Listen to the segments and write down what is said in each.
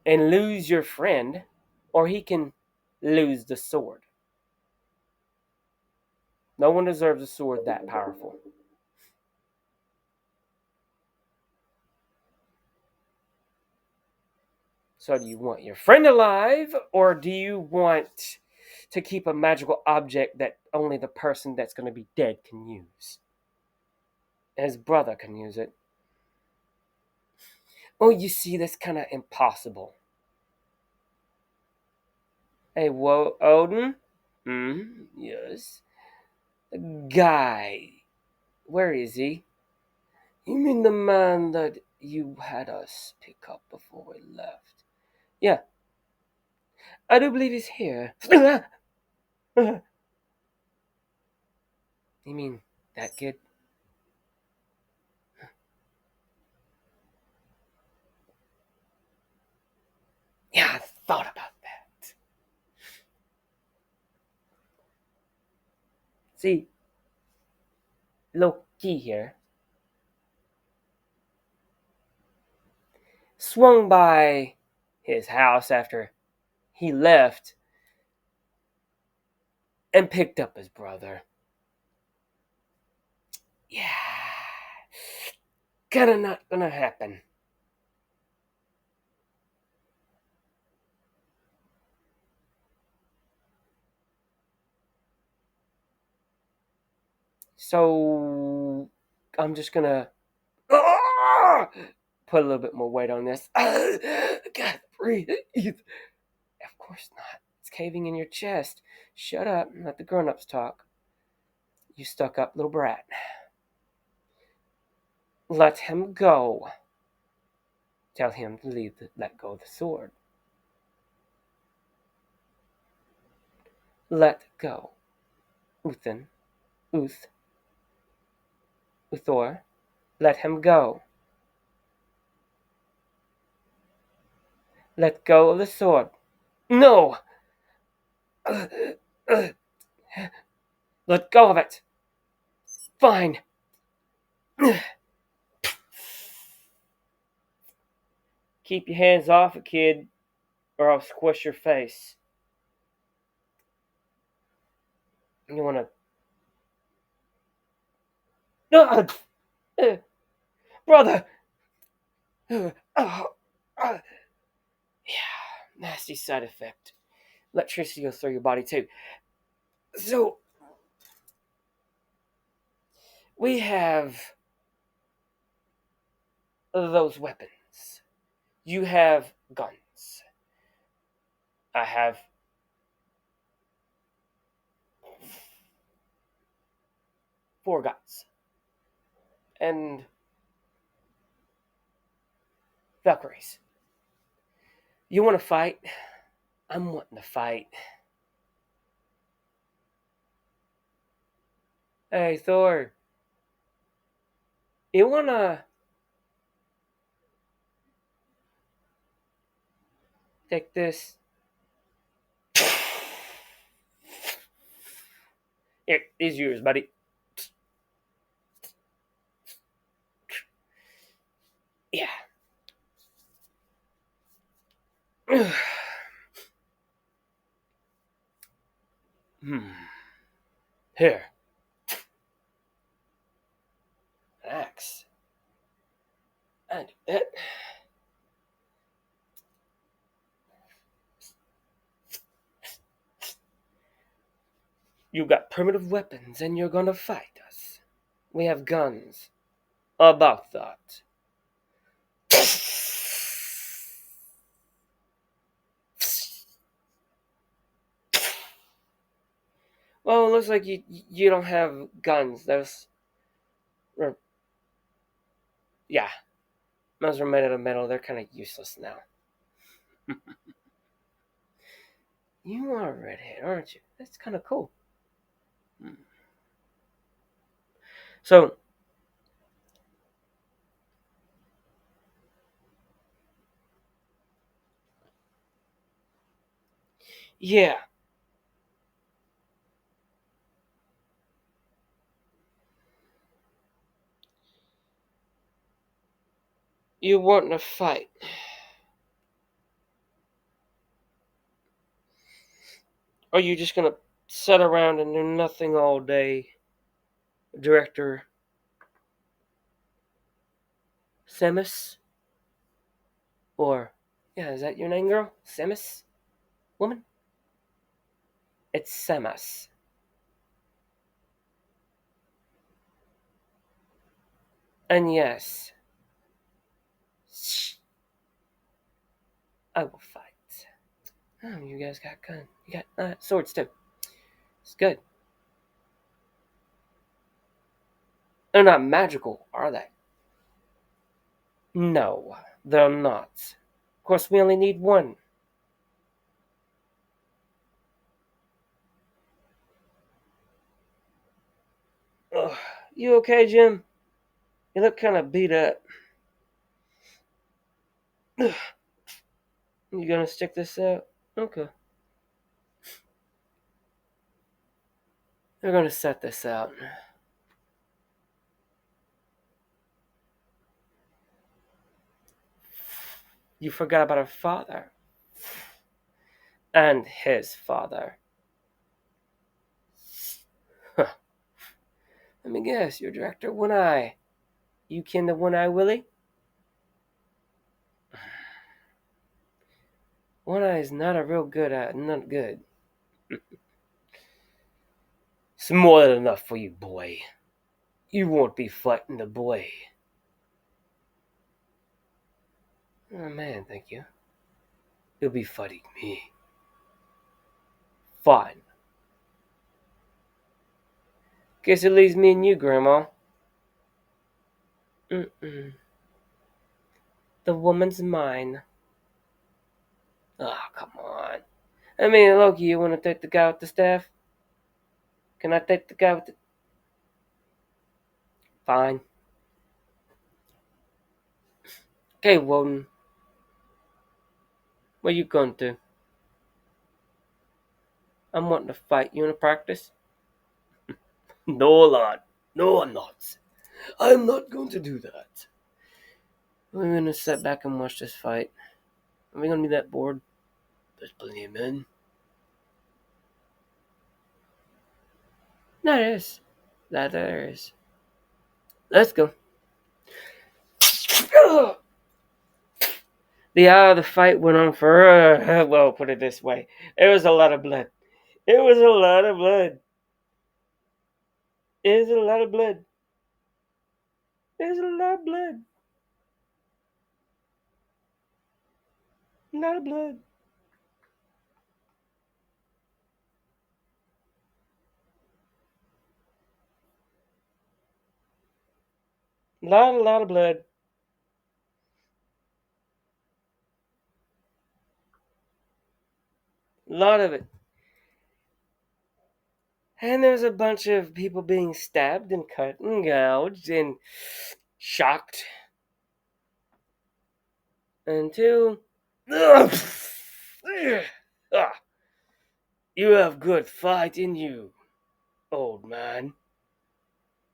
and lose your friend, or he can lose the sword. No one deserves a sword that powerful. So, do you want your friend alive, or do you want to keep a magical object that only the person that's going to be dead can use? And his brother can use it. Oh, you see, that's kind of impossible. Hey, whoa, Odin? Hmm, yes. Guy. Where is he? You mean the man that you had us pick up before we left? Yeah, I do believe he's here. You mean that kid? Yeah, I thought about that. See, Loki here swung by his house after he left and picked up his brother. Yeah, kinda not gonna happen. So I'm just gonna put a little bit more weight on this. God, breathe. Of course not. It's caving in your chest. Shut up and let the grown-ups talk. You stuck up little brat. Let him go. Tell him to let go of the sword. Let go. Uthin. Uth. Uthor. Let him go. Let go of the sword. No! Uh, uh, let go of it. Fine. Keep your hands off it, kid, or I'll squish your face. You wanna. No! Brother! Oh, yeah, nasty side effect. Electricity goes through your body too. So, we have those weapons. You have guns. I have four guns. And Valkyries. You want to fight? I'm wanting to fight. Hey, Thor, you want to take this? Here, these yours, buddy. Yeah. Hmm. Here. Axe. And it. You got primitive weapons and you're gonna fight us. We have guns. About that. Well, it looks like you don't have guns. Or, yeah, those are made out of metal. They're kind of useless now. You are a redhead, aren't you? That's kind of cool. Hmm. So, yeah, you want to fight. Are you just gonna sit around and do nothing all day, Director Samus? Or, yeah, is that your name, girl? Samus? Woman? It's Samus. And yes, I will fight. Oh, you guys got guns. You got swords too. It's good. They're not magical, are they? No, they're not. Of course, we only need one. Ugh. You okay, Jim? You look kind of beat up. Ugh. You gonna stick this out? Okay. They're gonna set this out. You forgot about her father. And his father. Huh. Let me guess, your director One Eye. You kin to One Eye Willie? One Eye is not a real good not good. It's more than enough for you, boy. You won't be fighting the boy. Oh man, thank you. You'll be fighting me. Fine. Guess it leaves me and you, Grandma. Mm-mm. The woman's mine. Oh, come on. I mean, Loki, you want to take the guy with the staff? Can I take the guy with the... Fine. Okay, Woden. Where you going to? I'm wanting to fight. You want to practice? No, lad. No, I'm not. I'm not going to do that. We're going to sit back and watch this fight. Are we going to be that bored? There's plenty of men. There is. That there is. Let's go. The fight went on for, well, put it this way. It was a lot of blood. It was a lot of blood. It was a lot of blood. There's a lot of blood. A lot of blood. A lot of blood. A lot of it. And there's a bunch of people being stabbed and cut and gouged and shocked. Until. You have good fight in you, old man.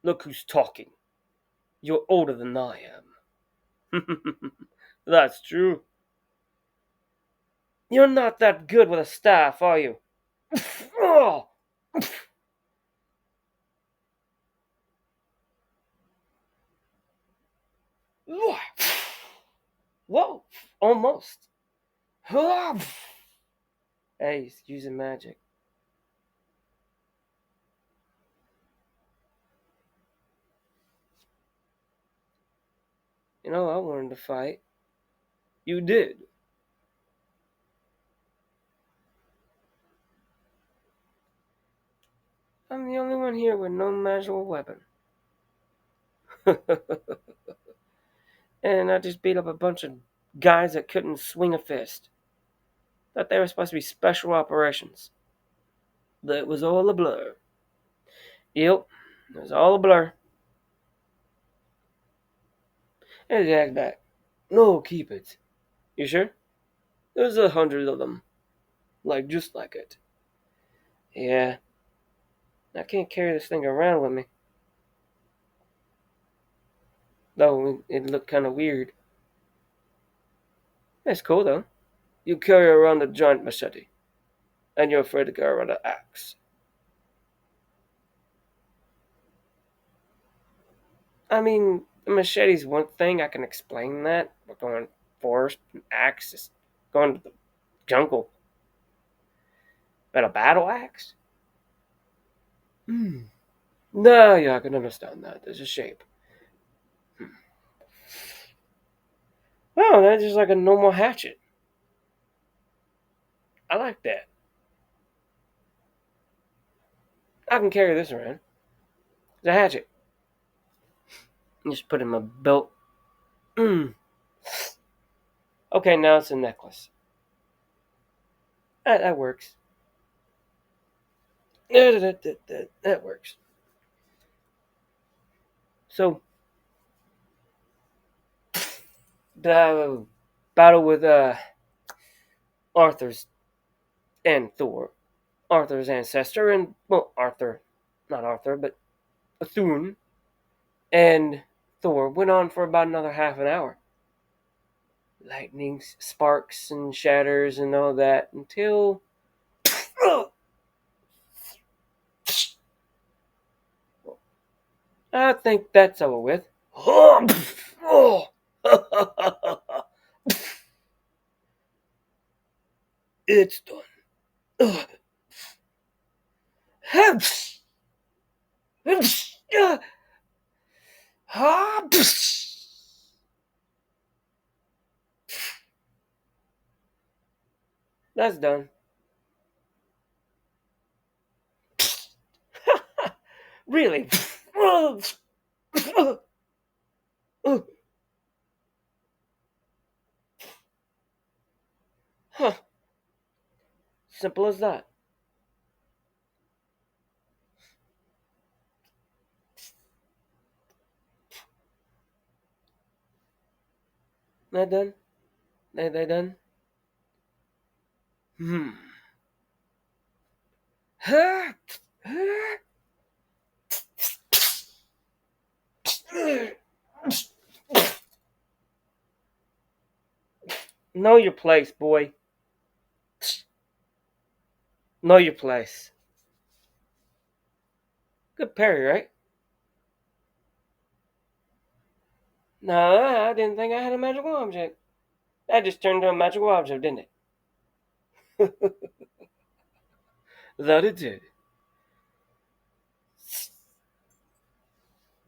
Look who's talking. You're older than I am. That's true. You're not that good with a staff, are you? Oh! Whoa! Almost. Hey, he's using magic. You know, I wanted to fight. You did. I'm the only one here with no magical weapon. And I just beat up a bunch of guys that couldn't swing a fist. Thought they were supposed to be special operations. That was all a blur. Yep, it was all a blur. Hey, Jack back. No, keep it. You sure? There's 100 of them. Like, just like it. Yeah. I can't carry this thing around with me. Though, it looked kind of weird. It's cool, though. You carry around a giant machete. and you're afraid to go around the axe. I mean, the machete's one thing, I can explain that. We're going forest, and axe is going to the jungle. But a battle axe? Hmm. No, yeah, I can understand that. There's a shape. Oh, that's just like a normal hatchet. I like that. I can carry this around. It's a hatchet. Just put it in my belt. Mm. Okay, now it's a necklace. That works. That works. So, the battle with Arthur's and Thor. Arthur's ancestor, and, well, Arthur, not Arthur, but Thun and Thor went on for about another half an hour. Lightning sparks and shatters and all that until I think that's over with. It's done. That's done. Really? Huh. Simple as that. That done? They done? Hmm. Know your place, boy. Know your place. Good parry, right? No, I didn't think I had a magical object. That just turned into a magical object, didn't it? That it did.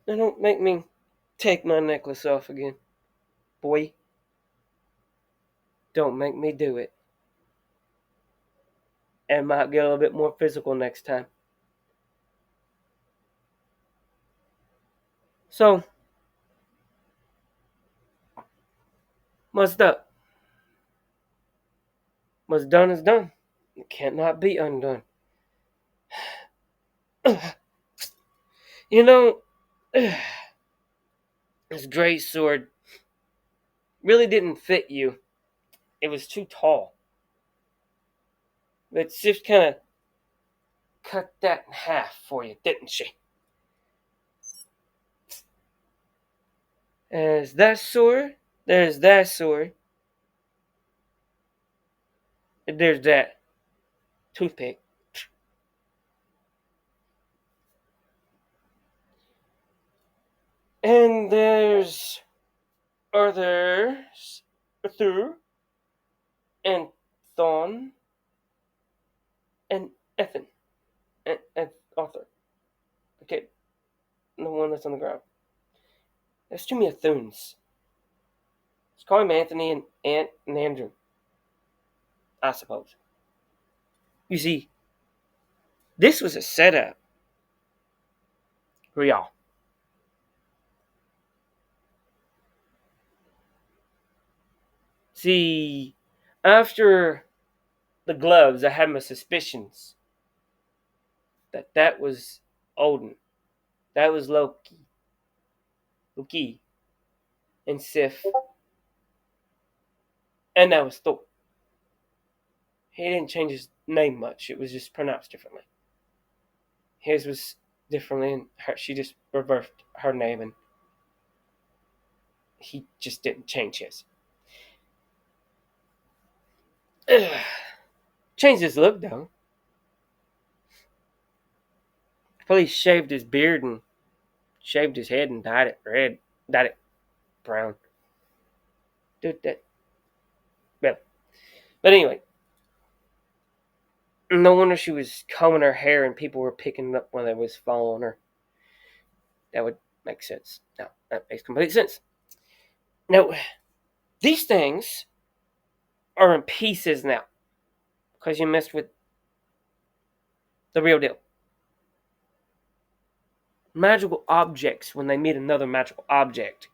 Now don't make me take my necklace off again. Boy, don't make me do it. And might get a little bit more physical next time. So, what's up? What's done is done. It can't not be undone. You know, this great sword really didn't fit you. It was too tall. But just kind of cut that in half for you, didn't she? There's that sword. There's that sword. And there's that toothpick. And there's Arthur's Arthur and Thon and Ethan and Arthur. Okay, the one that's on the ground. There's too many Thuns. Let's call him Anthony and Ant and Andrew, I suppose. You see, this was a setup for y'all. See, after the gloves, I had my suspicions that that was Odin, that was Loki, and Sif, and that was Thor. He didn't change his name much; it was just pronounced differently. His was differently, and she just reversed her name, and he just didn't change his. Changed his look though. Police shaved his beard and shaved his head and dyed it red, dyed it brown. Did that? Well, but anyway, no wonder she was combing her hair and people were picking it up when they was following her. That would make sense. No, that makes complete sense. Now, these things are in pieces now because you messed with the real deal. Magical objects, when they meet another magical object,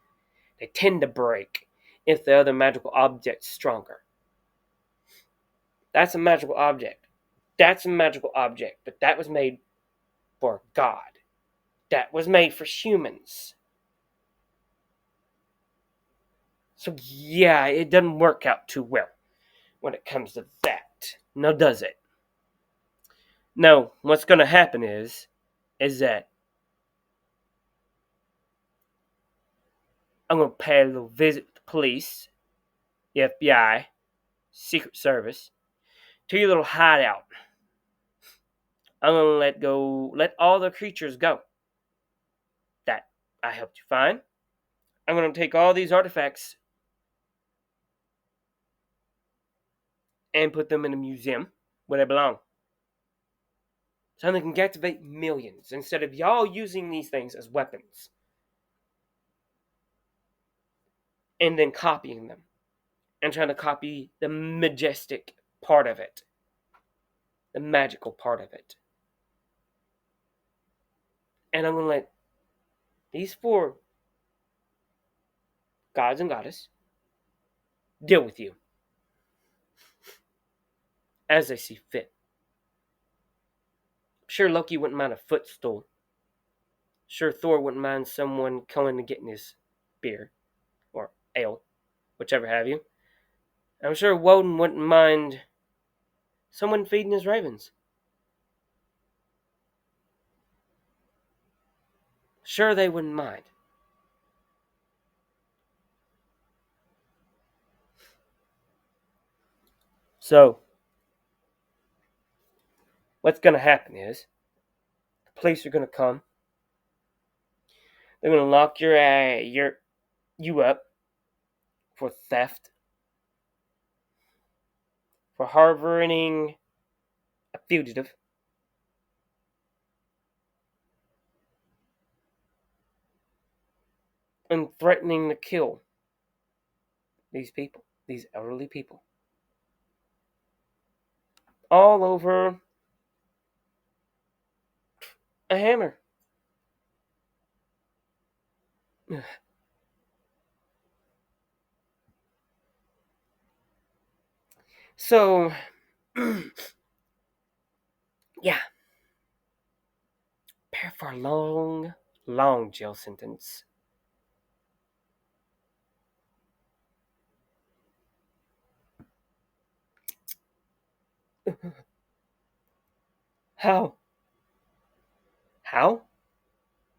they tend to break if the other magical object's stronger. That's a magical object. That's a magical object, but that was made for God. That was made for humans. So yeah, it doesn't work out too well when it comes to that. No, does it? No, what's going to happen is that I'm going to pay a little visit with the police, the FBI, Secret Service, to your little hideout. I'm going to let all the creatures go that I helped you find. I'm going to take all these artifacts and put them in a museum where they belong. So they can captivate millions instead of y'all using these things as weapons and then copying them and trying to copy the majestic part of it, the magical part of it. And I'm going to let these four gods and goddesses deal with you as they see fit. Sure, Loki wouldn't mind a footstool. Sure, Thor wouldn't mind someone coming and getting his beer or ale, whichever have you. I'm sure Woden wouldn't mind someone feeding his ravens. Sure, they wouldn't mind. So, what's going to happen is the police are going to come. They're going to lock you up for theft, for harboring a fugitive, and threatening to kill these people, these elderly people, all over a hammer. So, yeah, prepare for a long, long jail sentence. How? How?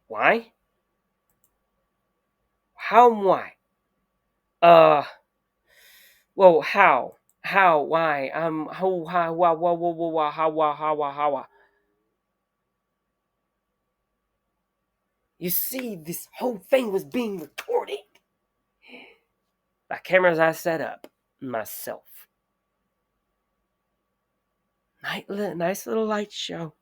Why? How and why? Uh, well, how? How? Why? How? How? Wah, wah, wah, wah, wah, how? Wah, how? Wah, how? Wah. You see, this whole thing was being recorded by cameras I set up myself. Nice little light show.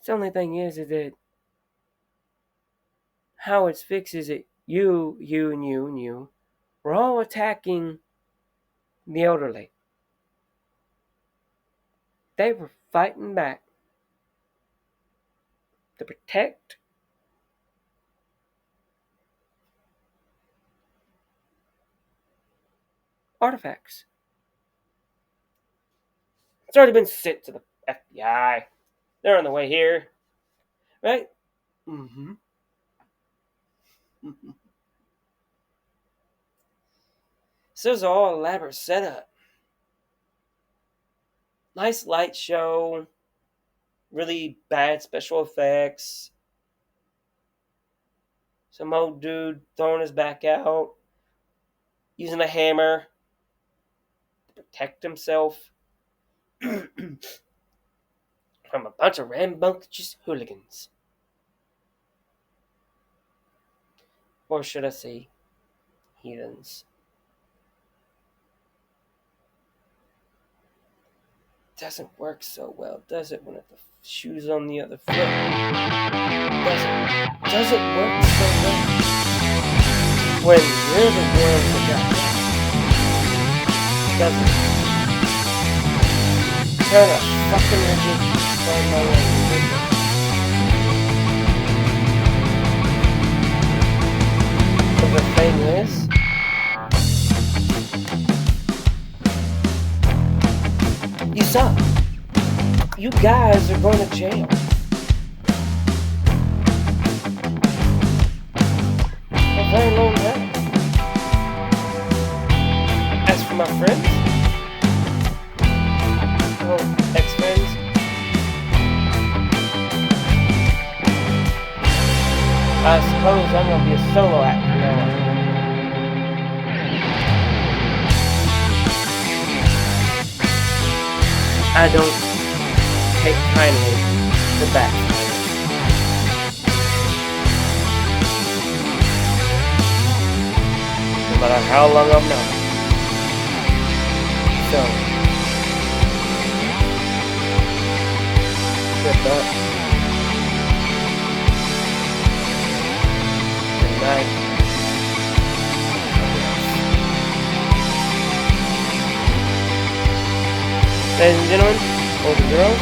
The only thing is that how it's fixed is that you, we're all attacking the elderly. They were fighting back to protect artifacts. It's already been sent to the FBI. They're on the way here, right? Mm-hmm. So this is all elaborate setup. Nice light show. Really bad special effects. Some old dude throwing his back out, using a hammer to protect himself. from a bunch of rambunctious hooligans. Or should I say, heathens. Doesn't work so well, does it, when the shoe's on the other foot? Does it work so well when you're the one that got that? Does it? Kinda fucking ridiculous on my way. But the thing is, you suck. You guys are going to jail. For a very long time. As for my friends, or ex-friends, I suppose I'm going to be a solo act from now on. I don't take kindly to backsliding. No matter how long I've known it. So, good luck. Good night. Ladies and gentlemen, boys and girls,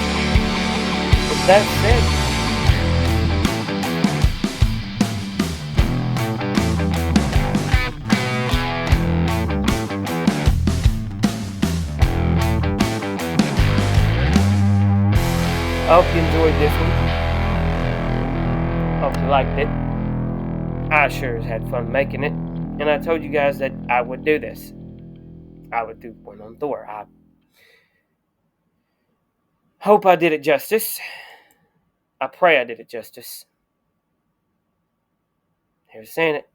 with that said, I hope you enjoyed this one. Hope you liked it. I sure as had fun making it, and I told you guys that I would do this. I would do one on Thor. I hope I did it justice. I pray I did it justice. Here's saying it.